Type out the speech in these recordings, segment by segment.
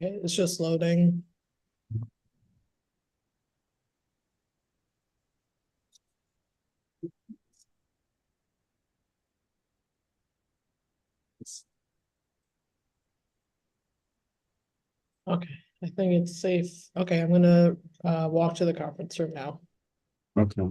Okay, it's just loading. Okay, I think it's safe. Okay, I'm gonna walk to the conference room now. Okay.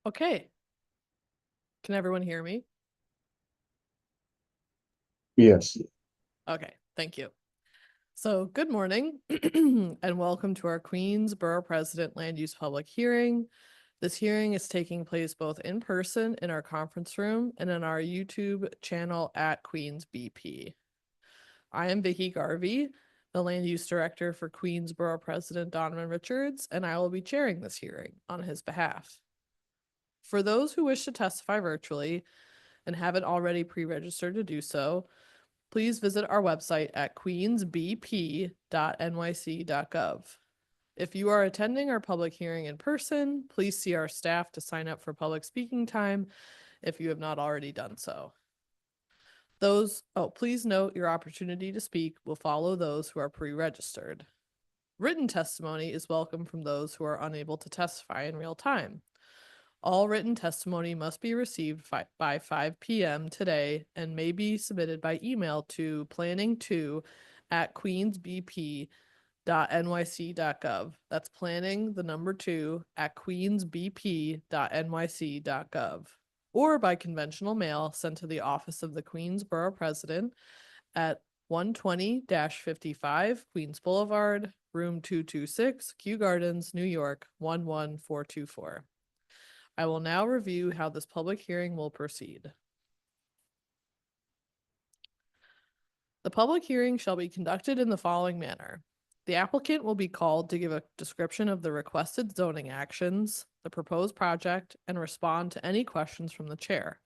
Okay. Can everyone hear me? Yes. Okay, thank you. So good morning and welcome to our Queens Borough President Land Use Public Hearing. This hearing is taking place both in person in our conference room and in our YouTube channel at Queens BP. I am Vicki Garvey, the Land Use Director for Queens Borough President Donovan Richards, and I will be chairing this hearing on his behalf. For those who wish to testify virtually and haven't already pre-registered to do so, please visit our website at queensbp.nyc.gov. If you are attending our public hearing in person, please see our staff to sign up for public speaking time if you have not already done so. Please note your opportunity to speak will follow those who are pre-registered. Written testimony is welcome from those who are unable to testify in real time. All written testimony must be received by 5 p.m. today and may be submitted by email to planning2@queensbp.nyc.gov. That's planning the number 2@queensbp.nyc.gov. Or by conventional mail sent to the office of the Queens Borough President at 120-55 Queens Boulevard, room 226, Kew Gardens, New York 11424. I will now review how this public hearing will proceed. The public hearing shall be conducted in the following manner. The applicant will be called to give a description of the requested zoning actions, the proposed project, and respond to any questions from the chair.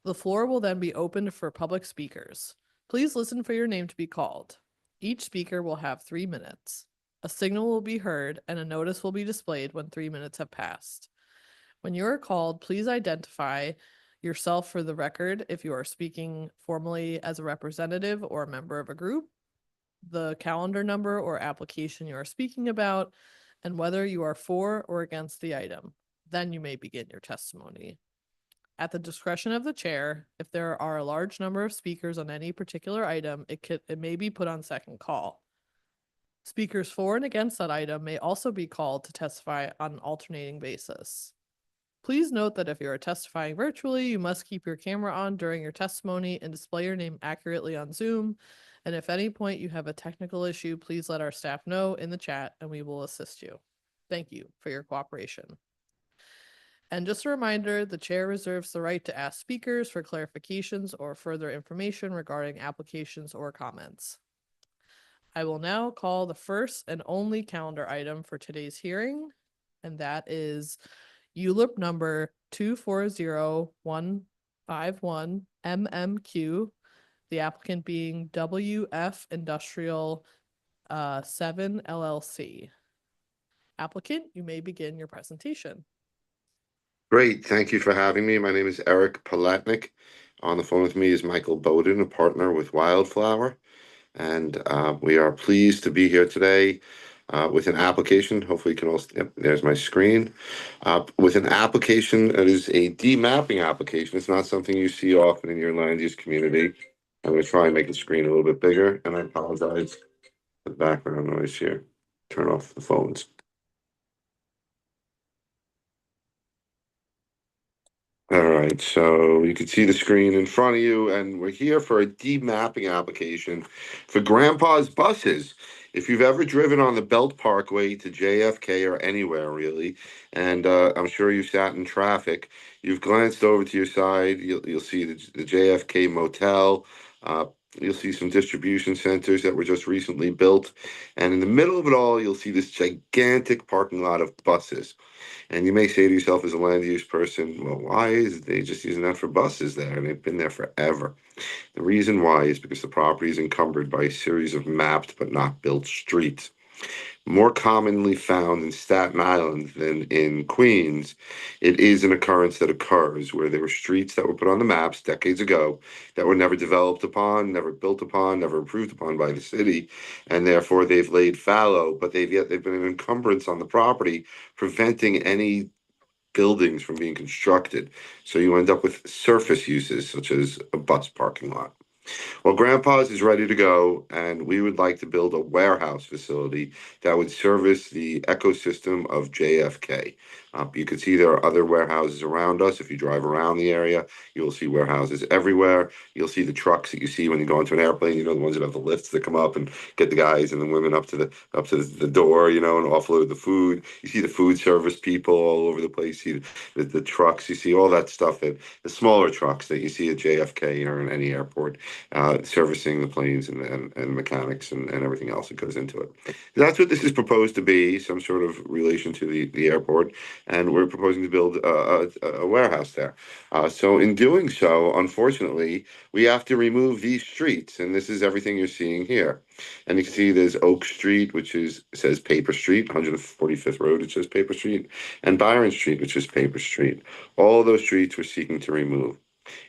The floor will then be opened for public speakers. Please listen for your name to be called. Each speaker will have 3 minutes. A signal will be heard and a notice will be displayed when 3 minutes have passed. When you are called, please identify yourself for the record if you are speaking formally as a representative or a member of a group, the calendar number or application you are speaking about, and whether you are for or against the item. Then you may begin your testimony. At the discretion of the chair, if there are a large number of speakers on any particular item, it may be put on second call. Speakers for and against that item may also be called to testify on an alternating basis. Please note that if you are testifying virtually, you must keep your camera on during your testimony and display your name accurately on Zoom. And if at any point you have a technical issue, please let our staff know in the chat and we will assist you. Thank you for your cooperation. And just a reminder, the chair reserves the right to ask speakers for clarifications or further information regarding applications or comments. I will now call the first and only calendar item for today's hearing, and that is ULIP number 240151 MMQ, the applicant being WF Industrial 7 LLC. Applicant, you may begin your presentation. Great. Thank you for having me. My name is Eric Palatnik. On the phone with me is Michael Bowden, a partner with Wildflower. And we are pleased to be here today with an application. Hopefully you can all, yep, there's my screen. With an application that is a demapping application. It's not something you see often in your land use community. I'm going to try and make the screen a little bit bigger, and I apologize for the background noise here. Turn off the phones. All right, so you can see the screen in front of you, and we're here for a deep mapping application for Grandpa's buses. If you've ever driven on the Belt Parkway to JFK or anywhere really, and I'm sure you sat in traffic, you've glanced over to your side, you'll see the JFK Motel. Uh, you'll see some distribution centers that were just recently built, and in the middle of it all, you'll see this gigantic parking lot of buses. And you may say to yourself as a land use person, well, why is they just using that for buses there? And they've been there forever. The reason why is because the property is encumbered by a series of mapped but not built streets. More commonly found in Staten Island than in Queens, it is an occurrence that occurs where there were streets that were put on the maps decades ago that were never developed upon, never built upon, never improved upon by the city, and therefore they've laid fallow, but they've been an encumbrance on the property, preventing any buildings from being constructed. So you end up with surface uses such as a bus parking lot. Well, Grandpa's is ready to go, and we would like to build a warehouse facility that would service the ecosystem of JFK. You can see there are other warehouses around us. If you drive around the area, you'll see warehouses everywhere. You'll see the trucks that you see when you go into an airplane. You know, the ones that have the lifts that come up and get the guys and the women up to the door. You know, and offload the food. You see the food service people all over the place. You see the trucks. You see all that stuff, that the smaller trucks that you see at JFK or in any airport, servicing the planes and mechanics and everything else that goes into it. That's what this is proposed to be, some sort of relation to the airport, and we're proposing to build a warehouse there. So in doing so, unfortunately, we have to remove these streets, and this is everything you're seeing here. And you can see there's Oak Street, which says Paper Street, 145th Road, it says Paper Street, and Byron Street, which is Paper Street. All those streets we're seeking to remove.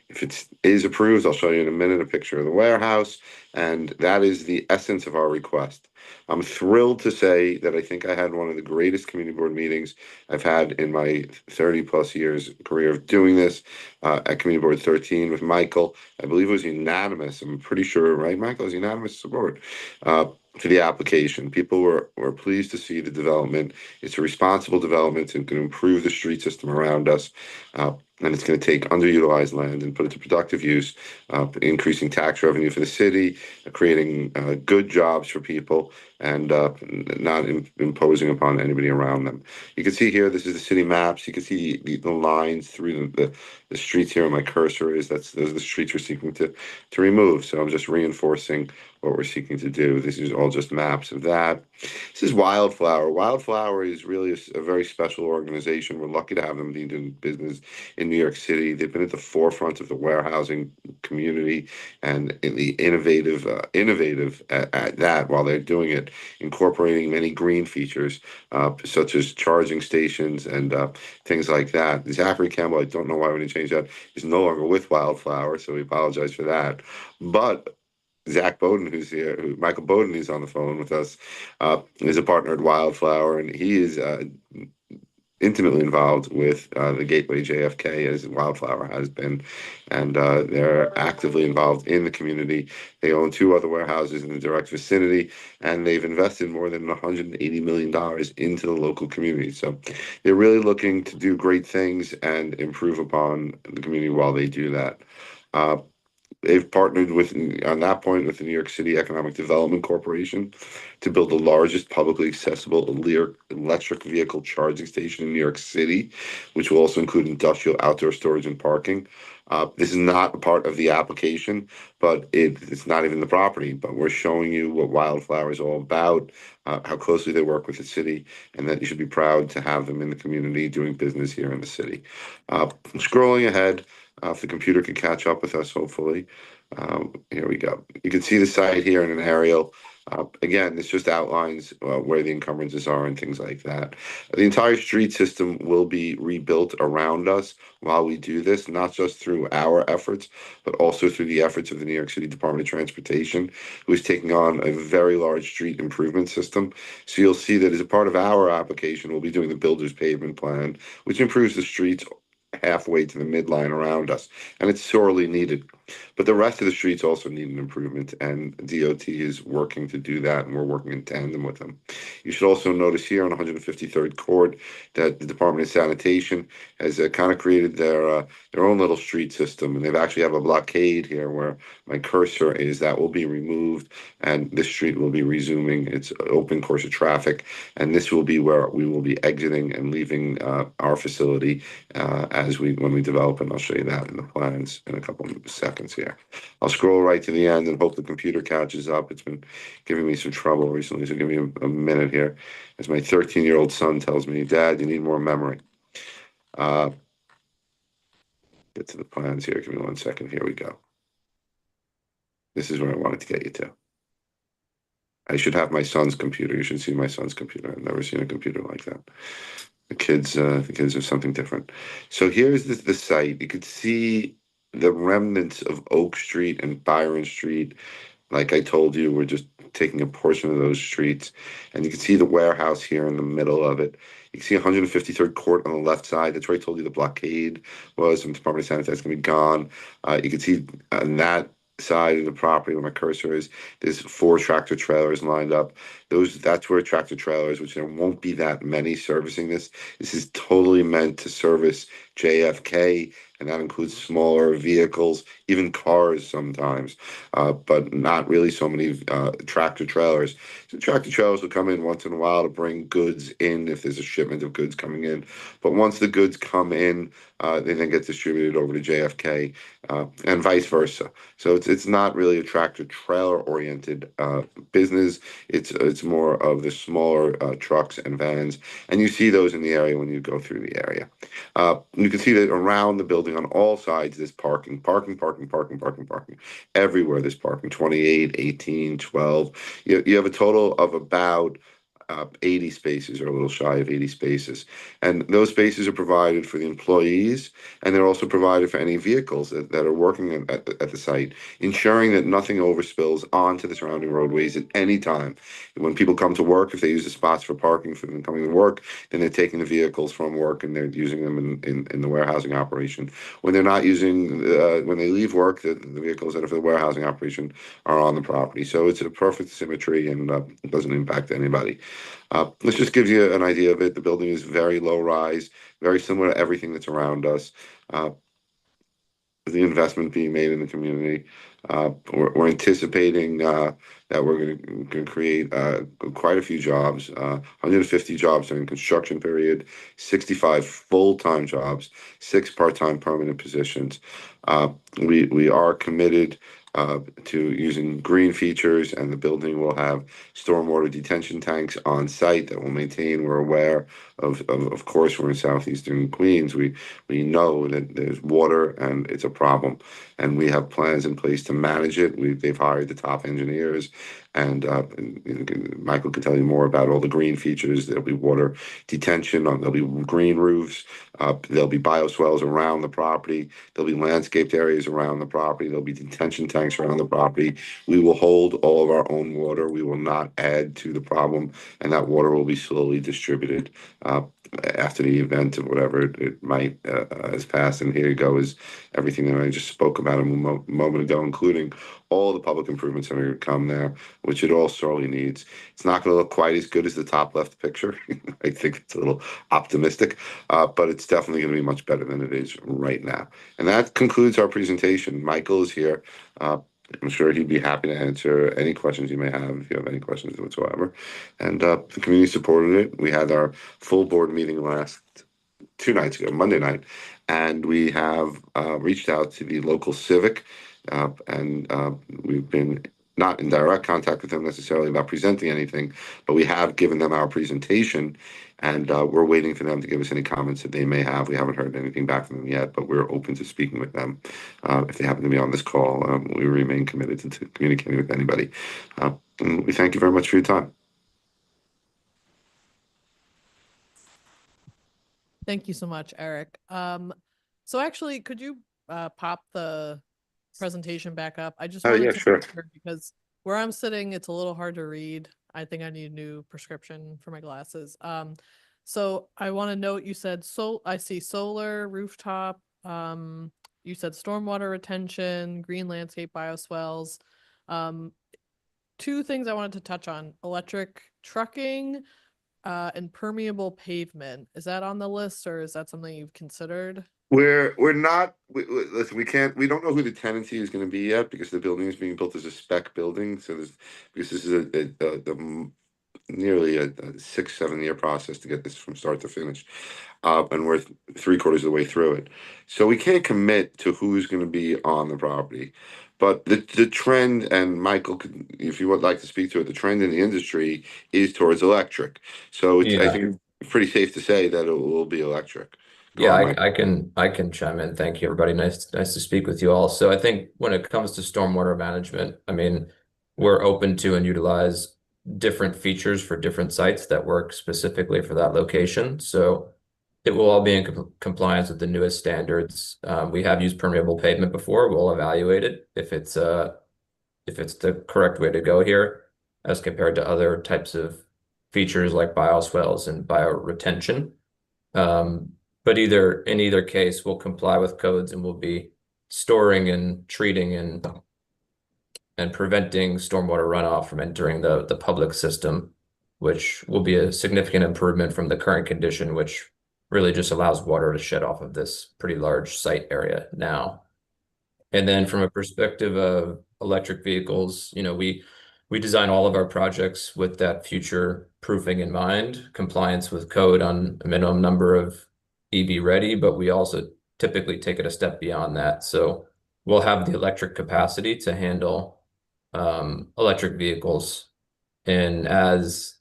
If it is approved, I'll show you in a minute a picture of the warehouse, and that is the essence of our request. I'm thrilled to say that I think I had one of the greatest community board meetings I've had in my 30 plus years career of doing this, at Community Board 13 with Michael. I believe it was unanimous. I'm pretty sure, right, Michael? It was unanimous support for the application. People were pleased to see the development. It's a responsible development and can improve the street system around us. And it's going to take underutilized land and put it to productive use, increasing tax revenue for the city, creating good jobs for people, and not imposing upon anybody around them. You can see here, this is the city maps. You can see the lines through the streets here. My cursor is those are the streets we're seeking to remove. So I'm just reinforcing what we're seeking to do. This is all just maps of that. This is Wildflower. Wildflower is really a very special organization. We're lucky to have them being doing business in New York City. They've been at the forefront of the warehousing community and in the innovative at that, while they're doing it, incorporating many green features, such as charging stations and things like that. Zachary Campbell, I don't know why we didn't change that, is no longer with Wildflower, so we apologize for that. But Zach Bowden, who's here, Michael Bowden, who's on the phone with us, is a partner at Wildflower, and he is intimately involved with the Gateway JFK, as Wildflower has been, and they're actively involved in the community. They own two other warehouses in the direct vicinity, and they've invested more than $180 million into the local community. So they're really looking to do great things and improve upon the community while they do that. Uh, They've partnered with, on that point, with the New York City Economic Development Corporation to build the largest publicly accessible electric vehicle charging station in New York City, which will also include industrial outdoor storage and parking. This is not a part of the application, but it's not even the property. But we're showing you what Wildflower is all about, how closely they work with the city, and that you should be proud to have them in the community doing business here in the city. Scrolling ahead. If the computer can catch up with us, hopefully. Here we go. You can see the site here in an aerial. Again, this just outlines where the encumbrances are and things like that. The entire street system will be rebuilt around us while we do this, not just through our efforts, but also through the efforts of the New York City Department of Transportation, who is taking on a very large street improvement system. So you'll see that as a part of our application, we'll be doing the builder's pavement plan, which improves the streets halfway to the midline around us, and it's sorely needed. But the rest of the streets also need an improvement, and DOT is working to do that, and we're working in tandem with them. You should also notice here on 153rd Court that the Department of Sanitation has kind of created their own little street system, and they've actually have a blockade here where my cursor is. That will be removed, and this street will be resuming its open course of traffic, and this will be where we will be exiting and leaving our facility when we develop, and I'll show you that in the plans in a couple of seconds here. I'll scroll right to the end and hope the computer catches up. It's been giving me some trouble recently, so give me a minute here. As my 13-year-old son tells me, "Dad, you need more memory." Get to the plans here. Give me 1 second. Here we go. This is where I wanted to get you to. I should have my son's computer. You should see my son's computer. I've never seen a computer like that. The kids are something different. So here's the site. You could see the remnants of Oak Street and Byron Street. Like I told you, we're just taking a portion of those streets, and you can see the warehouse here in the middle of it. You can see 153rd Court on the left side. That's where I told you the blockade was, and the Department of Sanitation is going to be gone. You can see on that side of the property where my cursor is, there's 4 tractor trailers lined up. That's where tractor trailers, which there won't be that many servicing this. This is totally meant to service JFK, and that includes smaller vehicles, even cars sometimes, but not really so many tractor trailers. So tractor trailers will come in once in a while to bring goods in if there's a shipment of goods coming in. But once the goods come in, they then get distributed over to JFK, and vice versa. So it's not really a tractor trailer oriented business. It's more of the smaller trucks and vans, and you see those in the area when you go through the area. You can see that around the building on all sides there's parking. Everywhere there's parking, 28, 18, 12. You have a total of about 80 spaces, or a little shy of 80 spaces. And those spaces are provided for the employees, and they're also provided for any vehicles that are working at the site, ensuring that nothing overspills onto the surrounding roadways at any time. When people come to work, if they use the spots for parking for them coming to work, then they're taking the vehicles from work and they're using them in the warehousing operation. When they're not using, when they leave work, the vehicles that are for the warehousing operation are on the property. So it's a perfect symmetry, and it doesn't impact anybody. This just gives you an idea of it. The building is very low rise, very similar to everything that's around us. The investment being made in the community. We're anticipating that we're going to create quite a few jobs, 150 jobs during construction period, 65 full-time jobs, 6 part-time permanent positions. We are committed to using green features, and the building will have stormwater detention tanks on site that will maintain. We're aware of course, we're in southeastern Queens. We know that there's water and it's a problem, and we have plans in place to manage it. They've hired the top engineers, and Michael can tell you more about all the green features. There'll be water detention, there'll be green roofs, there'll be bioswales around the property, there'll be landscaped areas around the property, there'll be detention tanks around the property. We will hold all of our own water. We will not add to the problem, and that water will be slowly distributed after the event of whatever it might has passed. And here you go is everything that I just spoke about a moment ago, including all the public improvements that are going to come there, which it all sorely needs. It's not going to look quite as good as the top left picture. I think it's a little optimistic, but it's definitely going to be much better than it is right now. And that concludes our presentation. Michael is here. I'm sure he'd be happy to answer any questions you may have, if you have any questions whatsoever. And the community supported it. We had our full board meeting last 2 nights ago, Monday night, and we have reached out to the local civic, and we've been not in direct contact with them necessarily about presenting anything, but we have given them our presentation, and we're waiting for them to give us any comments that they may have. We haven't heard anything back from them yet, but we're open to speaking with them. If they happen to be on this call, we remain committed to communicating with anybody. And we thank you very much for your time. Thank you so much, Eric. So actually, could you pop the presentation back up? I just wanted Yeah, to sure. make sure, because where I'm sitting, it's a little hard to read. I think I need a new prescription for my glasses. So I want to note, you said I see solar, rooftop, you said stormwater retention, green landscape bioswales. Um, two things I wanted to touch on: electric trucking, and permeable pavement. Is that on the list, or is that something you've considered? We're not, listen, we don't know who the tenancy is gonna be yet, because the building is being built as a spec building, so because this is nearly a 6, 7 year process to get this from start to finish. And we're 3/4 of the way through it. So we can't commit to who's gonna be on the property. But the trend, and Michael could, if you would like to speak to it, the trend in the industry is towards electric. So it's, I Yeah, think, pretty safe to say that it will be electric. Go yeah, on, Mike. I can chime in. Thank you, everybody. Nice to speak with you all. So I think when it comes to stormwater management, I mean, we're open to and utilize different features for different sites that work specifically for that location. So it will all be in compliance with the newest standards. We have used permeable pavement before. We'll evaluate it if it's the correct way to go here as compared to other types of features like bioswales and bioretention. But in either case, we'll comply with codes and we'll be storing and treating and preventing stormwater runoff from entering the public system, which will be a significant improvement from the current condition, which really just allows water to shed off of this pretty large site area now. And then from a perspective of electric vehicles, we design all of our projects with that future proofing in mind, compliance with code on a minimum number of EV ready, but we also typically take it a step beyond that. So we'll have the electric capacity to handle electric vehicles. And as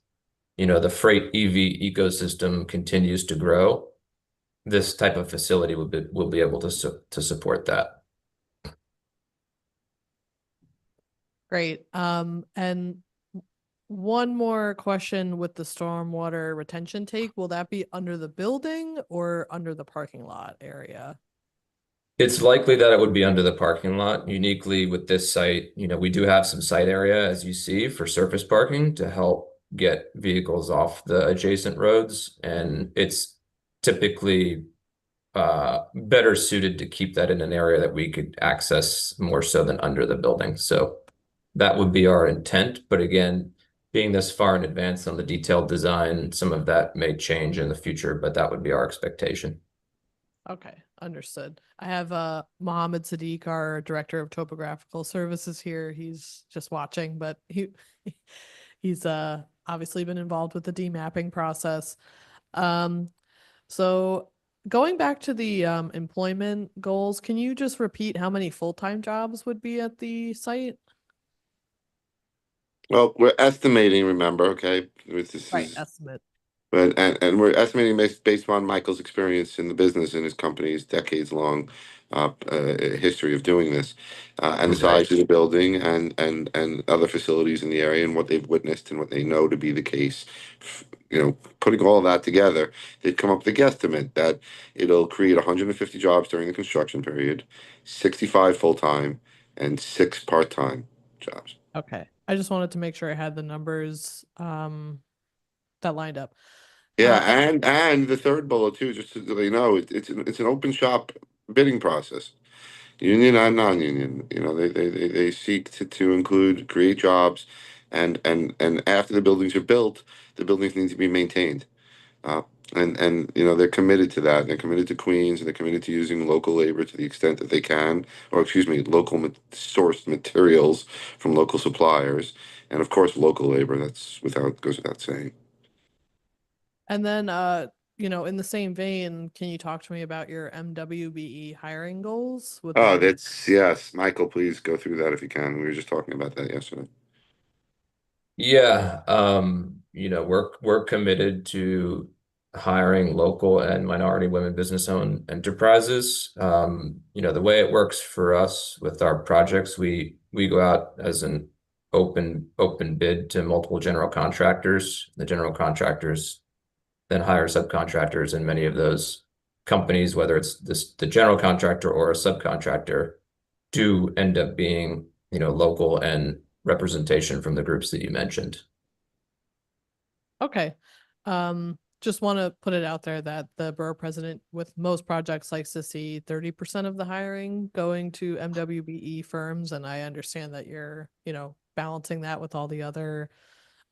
the freight EV ecosystem continues to grow, this type of facility will be able to support that. Great. And one more question with the stormwater retention tank. Will that be under the building or under the parking lot area? It's likely that it would be under the parking lot. Uniquely with this site, we do have some site area, as you see, for surface parking to help get vehicles off the adjacent roads. And it's typically better suited to keep that in an area that we could access more so than under the building. So that would be our intent. But again, being this far in advance on the detailed design, some of that may change in the future, but that would be our expectation. Okay, understood. I have Mohammed Sadiq, our Director of Topographical Services here. He's just watching, but he's obviously been involved with the demapping process. So going back to the employment goals, can you just repeat how many full-time jobs would be at the site? Well, we're estimating, remember, okay, this Right, is, estimate. but, and we're estimating based on Michael's experience in the business and his company's decades-long history of doing this, and the Right. size of the building and other facilities in the area and what they've witnessed and what they know to be the case. Putting all that together, they've come up with a guesstimate that it'll create 150 jobs during the construction period, 65 full-time, and 6 part-time jobs. Okay. I just wanted to make sure I had the numbers that lined up. Yeah, and the third bullet too, just so you know, it's an open shop bidding process, union and non-union. They seek to include create jobs, and after the buildings are built, the buildings need to be maintained. Uh, and they're committed to that. They're committed to Queens, and they're committed to using local labor to the extent that they can, or excuse me, local sourced materials from local suppliers, and of course local labor. That's goes without saying. And then in the same vein, can you talk to me about your MWBE hiring goals? Would Oh, they that's yes. Michael, please go through that if you can. We were just talking about that yesterday. Yeah, we're committed to hiring local and minority women business-owned enterprises. The way it works for us with our projects, we go out as an open bid to multiple general contractors. The general contractors then hire subcontractors, and many of those companies, whether it's the general contractor or a subcontractor, do end up being, local and representation from the groups that you mentioned. okay. just want to put it out there that the borough president with most projects likes to see 30% of the hiring going to MWBE firms. And I understand that you're, balancing that with all the other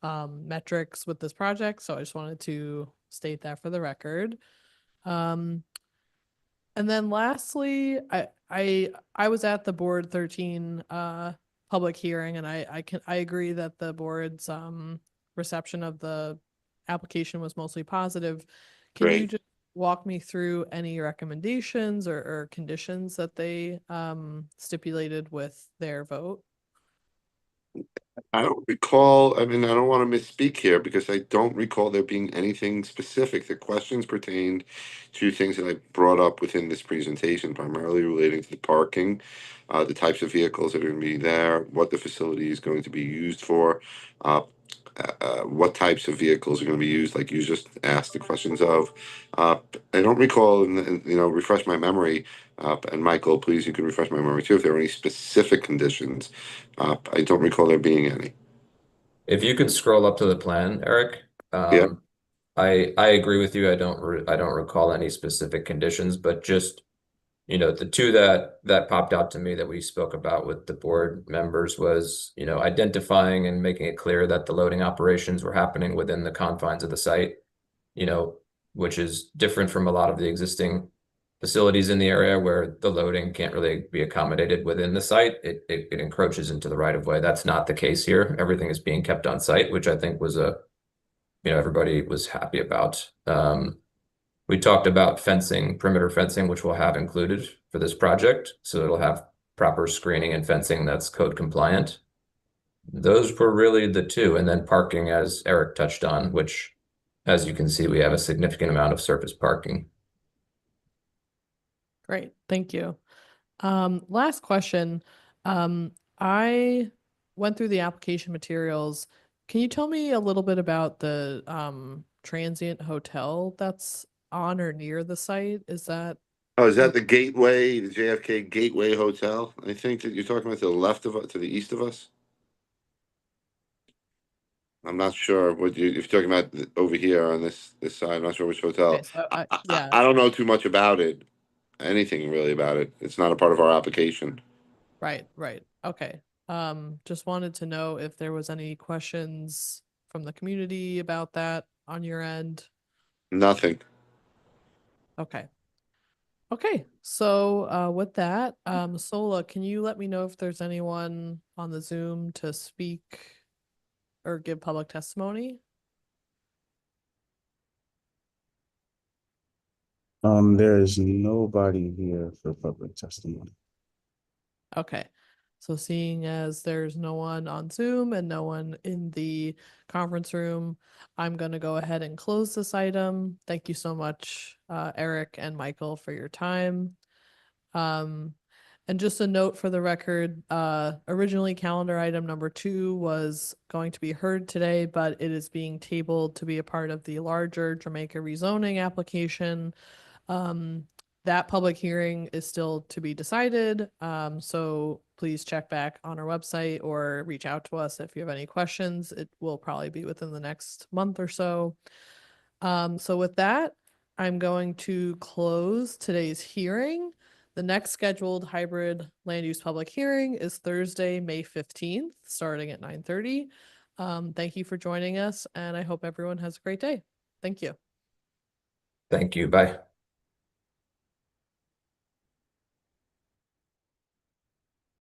metrics with this project. So I just wanted to state that for the record. And then lastly, I was at the board 13 public hearing, and I agree that the board's reception of the application was mostly positive. Can you Great. just walk me through any recommendations or conditions that they stipulated with their vote? I don't recall, I mean, I don't want to misspeak here because I don't recall there being anything specific. The questions pertained to things that I brought up within this presentation, primarily relating to the parking, the types of vehicles that are going to be there, what the facility is going to be used for, what types of vehicles are going to be used, like you just asked the questions of. I don't recall, refresh my memory, and Michael, please, you can refresh my memory too, if there are any specific conditions. I don't recall there being any. If you could scroll up to the plan, Eric, Yeah. I agree with you. I don't recall any specific conditions, but just the two that popped out to me that we spoke about with the board members was, identifying and making it clear that the loading operations were happening within the confines of the site, which is different from a lot of the existing facilities in the area where the loading can't really be accommodated within the site. It encroaches into the right of way. That's not the case here. Everything is being kept on site, which I think was everybody was happy about. We talked about fencing, perimeter fencing, which we'll have included for this project. So it'll have proper screening and fencing that's code compliant. Those were really the two. And then parking, as Eric touched on, which, as you can see, we have a significant amount of surface parking. Great, thank you. Last question. I went through the application materials. Can you tell me a little bit about the transient hotel that's on or near the site? Is that Oh, is that the Gateway, the JFK Gateway Hotel? I think that you're talking about to the left of us, to the east of us? I'm not sure what if you're talking about over here on this side. I'm not sure which hotel. okay? So yeah, I don't know too much about it, anything really about it. It's not a part of our application. right. Okay. Just wanted to know if there was any questions from the community about that on your end. Nothing. Okay. Okay, so with that, Sola, can you let me know if there's anyone on the Zoom to speak or give public testimony? There is nobody here for public testimony. Okay, so seeing as there's no one on Zoom and no one in the conference room, I'm going to go ahead and close this item. Thank you so much, Eric and Michael, for your time. And just a note for the record, originally calendar item number 2 was going to be heard today, but it is being tabled to be a part of the larger Jamaica rezoning application. That public hearing is still to be decided. So please check back on our website or reach out to us if you have any questions. It will probably be within the next month or so. So with that, I'm going to close today's hearing. The next scheduled hybrid land use public hearing is Thursday, May 15th, starting at 9:30. Thank you for joining us, and I hope everyone has a great day. Thank you. Thank you. Bye.